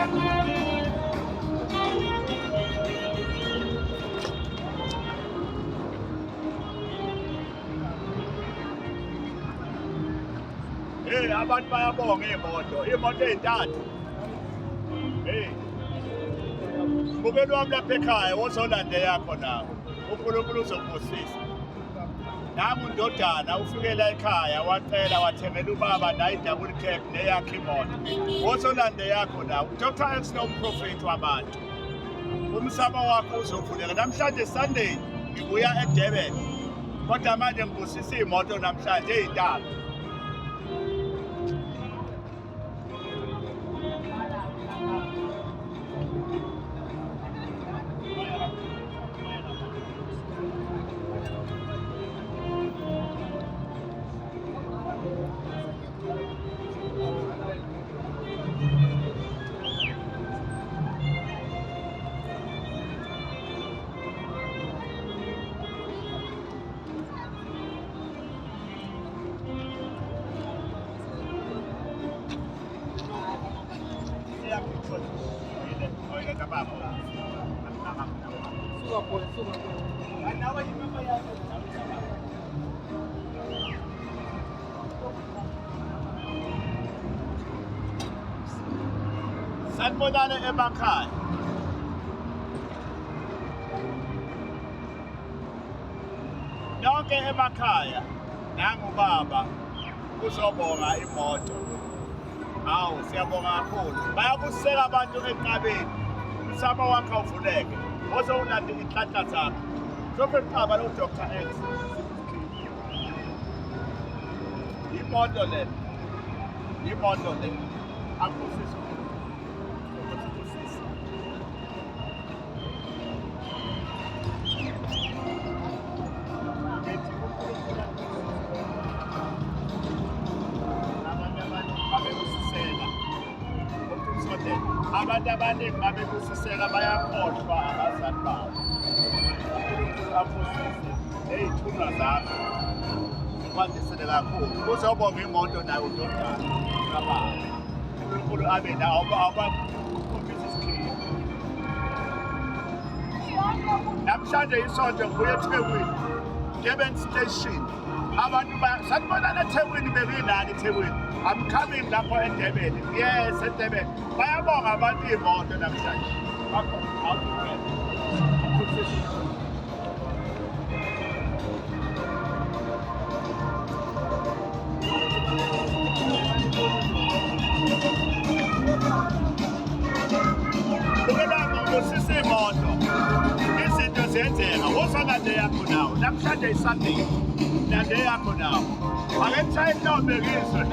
Hey, abantu bayabonga iy'moto ey'ntathu. Hey, mbukeli wami lapha ekhaya wozolanda yakho nawe, uNkulunkulu uzokubusisa. Nami undodana ufike la ekhaya wacela wathengela ubaba naye i-double cab neyakho imoto. Wozolanda yakho nawe, uDr X nomprofethi wabantu. Umsamo wakho uzovuleka. Namhlanje Sunday ngibuya eDurban, kodwa manje ngibusisa iy'moto namhlanje ey'ntathu. Sanibonani emakhaya. Yonke emakhaya nangubaba kuzobonga imoto. Hawu siyabonga kakhulu. Bayabusisela abantu enqabeni. Umsamo wakho awuvuleke. Wozolanda inhlanhla zakho. Prophet Xaba lo Dr X. Imoto le. Akubusisa. Abantu abaningi babebusiseka bayakhohlwa abazali babo. Abusise ey'thunywa zakho ukwandisele kakhulu. Uzobonga imoto nayo udodana kababa. uNkulunkulu abe nawo awubakhombisa isikhiya. Namhlanje isonto ngibuye eThekwini, Durban Station. Abantu sanibonana eThekwini bekuyinani eThekwini. I'm coming lapho eDurban. Yes, eDurban. Bayabonga abantu iy'moto namhlanje. Bukelani ngibusisa iy'moto. Izinto ziyenzeka. Wozolanda yakho nawe. Namhlanje iSunday. Landa yakho nawe. Ake ngishaye intombi ngizwe.